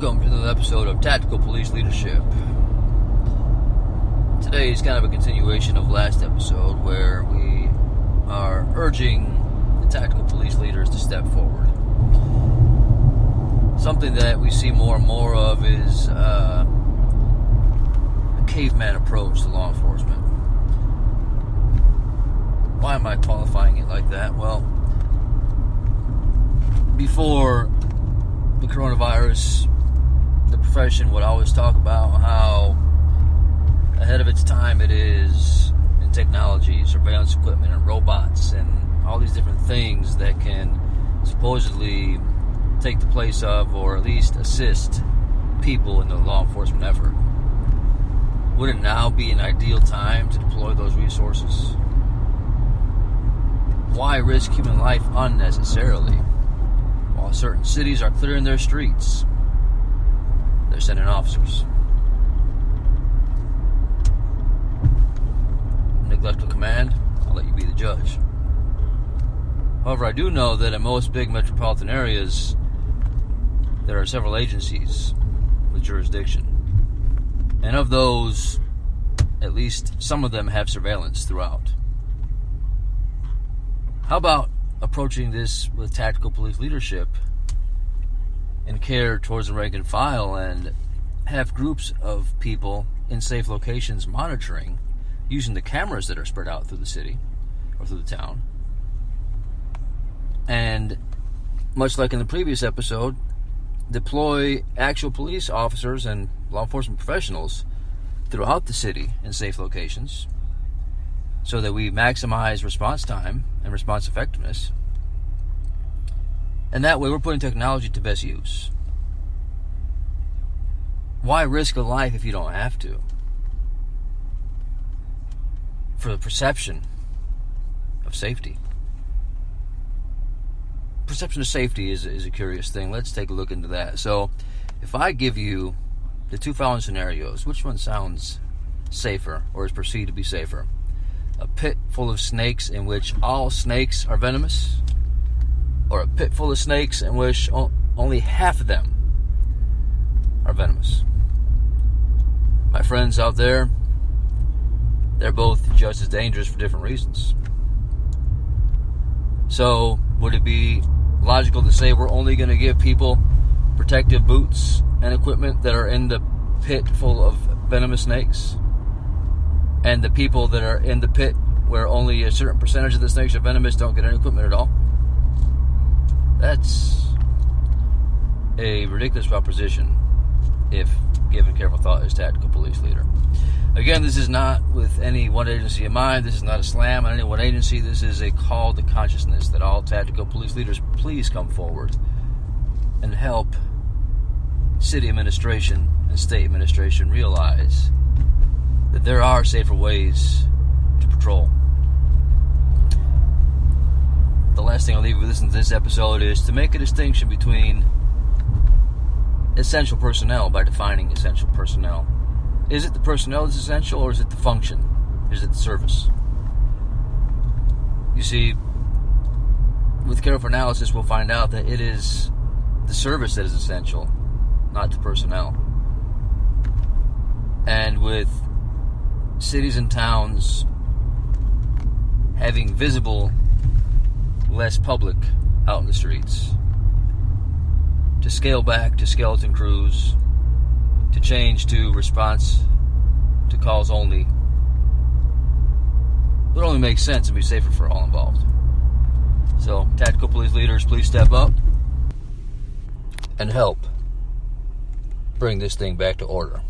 Welcome to another episode of Tactical Police Leadership. Today is kind of a continuation of last episode where we are urging the tactical police leaders to step forward. Something that we see more and more of is a caveman approach to law enforcement. Why am I qualifying it like that? Well, before the coronavirus, the profession would always talk about how ahead of its time it is in technology, surveillance equipment, and robots, and all these different things that can supposedly take the place of, or at least assist people in the law enforcement effort. Would it now be an ideal time to deploy those resources? Why risk human life unnecessarily? While certain cities are clearing their streets, they're sending officers. Neglectful command, I'll let you be the judge. However, I do know that in most big metropolitan areas, there are several agencies with jurisdiction. And of those, at least some of them have surveillance throughout. How about approaching this with tactical police leadership and care towards the rank and file, and have groups of people in safe locations monitoring using the cameras that are spread out through the city or through the town? And much like in the previous episode, deploy actual police officers and law enforcement professionals throughout the city in safe locations so that we maximize response time and response effectiveness. And that way we're putting technology to best use. Why risk a life if you don't have to? For the perception of safety. Perception of safety is a curious thing. Let's take a look into that. So, if I give you the two following scenarios, which one sounds safer or is perceived to be safer? A pit full of snakes in which all snakes are venomous, or a pit full of snakes in which only half of them are venomous? My friends out there, they're both just as dangerous for different reasons. So, would it be logical to say we're only going to give people protective boots and equipment that are in the pit full of venomous snakes? And the people that are in the pit where only a certain percentage of the snakes are venomous don't get any equipment at all? That's a ridiculous proposition if given careful thought as tactical police leader. Again, this is not with any one agency in mind. This is not a slam on any one agency. This is a call to consciousness that all tactical police leaders please come forward and help city administration and state administration realize that there are safer ways to patrol. The last thing I'll leave you with listening to this episode is to make a distinction between essential personnel by defining essential personnel. Is it the personnel that's essential, or is it the function? Is it the service? You see, with careful analysis, we'll find out that it is the service that is essential, not the personnel. And with cities and towns having visible, less public out in the streets, to scale back to skeleton crews, to change to response to calls only, would only make sense and be safer for all involved. So, tactical police leaders, please step up and help bring this thing back to order.